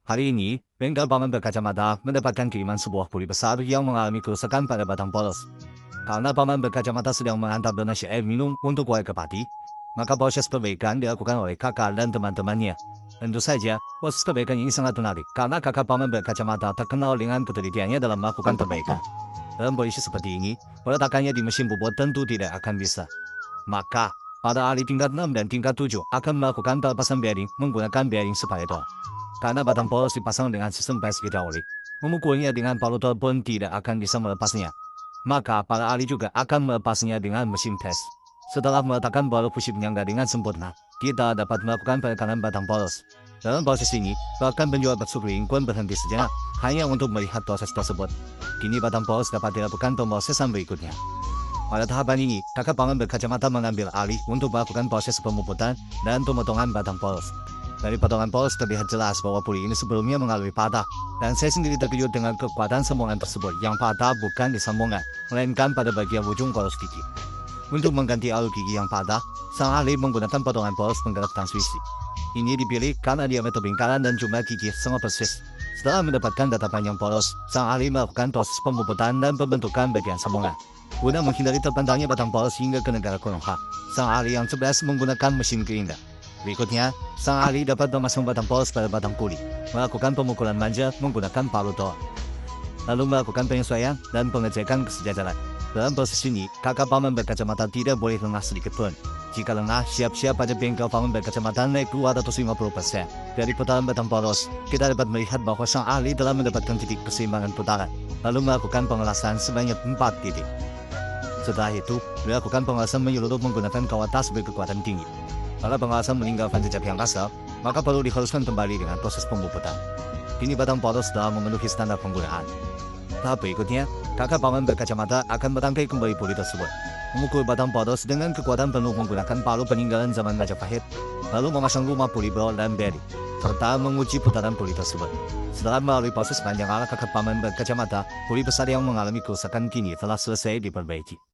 Hari ini, bengkel paman berkacamata mendapatkan kiriman sebuah puri besar yang mengalami kerusakan pada batang polos. Karena paman berkacamata sedang mengantar donasi air minum untuk warga Pati, maka proses perbaikan dilakukan oleh kakak dan teman-temannya. Tentu saja, proses perbaikan ini sangat menarik karena kakak paman berkacamata terkenal dengan ketelitiannya dalam melakukan perbaikan. Dalam kondisi seperti ini, peletakannya di mesin bubut tentu tidak akan bisa. Maka, pada ahli tingkat 6 dan tingkat 7 akan melakukan pelepasan bearing menggunakan bearing separator. Karena batang polos dipasang dengan sistem press hidrolik, memukulnya dengan palutor pun tidak akan bisa melepasnya. Maka para ahli juga akan melepasnya dengan mesin press. Setelah meletakkan bola pusingnya dengan sempurna, kita dapat melakukan penekanan batang polos. Dalam proses ini, bahkan penjual bakso kering pun berhenti sejenak, hanya untuk melihat proses tersebut. Kini batang polos dapat dilakukan pemrosesan berikutnya. Pada tahapan ini, kakak paman berkacamata mengambil alih untuk melakukan proses pemuputan dan pemotongan batang polos. Dari potongan polos terlihat jelas bahwa puri ini sebelumnya mengalami patah, dan saya sendiri terkejut dengan kekuatan sambungan tersebut yang patah bukan di sambungan, melainkan pada bagian ujung polos gigi. Untuk mengganti alur gigi yang patah, sang ahli menggunakan potongan polos penggerak transmisi. Ini dipilih karena diameter lingkaran dan jumlah gigi sangat persis. Setelah mendapatkan data panjang polos, sang ahli melakukan proses pemuputan dan pembentukan bagian sambungan. Guna menghindari terpantangnya batang polos hingga ke negara Konoha, sang ahli yang cerdas menggunakan mesin gerinda. Berikutnya, sang ahli dapat memasang batang polos pada batang puli, melakukan pemukulan manja menggunakan palutor, lalu melakukan penyesuaian dan pengecekan kesejajaran. Dalam proses ini, kakak paman berkacamata tidak boleh lengah sedikit pun. Jika lengah, siap-siap pada bengkel paman berkacamata naik 250%. Dari putaran batang polos, kita dapat melihat bahwa sang ahli telah mendapatkan titik keseimbangan putaran, lalu melakukan pengelasan sebanyak 4 titik. Setelah itu, dilakukan pengelasan menyeluruh menggunakan kawat tas berkekuatan tinggi. Kalau pengelasan meninggalkan jejak yang kasar, maka perlu dihaluskan kembali dengan proses pemuputan. Kini batang polos telah memenuhi standar penggunaan. Tahap berikutnya, kakak paman berkacamata akan merangkai kembali puli tersebut. Memukul batang polos dengan kekuatan penuh menggunakan palu peninggalan zaman Majapahit, lalu memasang rumah puli bawah dan bearing, serta menguji putaran puli tersebut. Setelah melalui proses panjang ala kakak paman berkacamata, puli besar yang mengalami kerusakan kini telah selesai diperbaiki.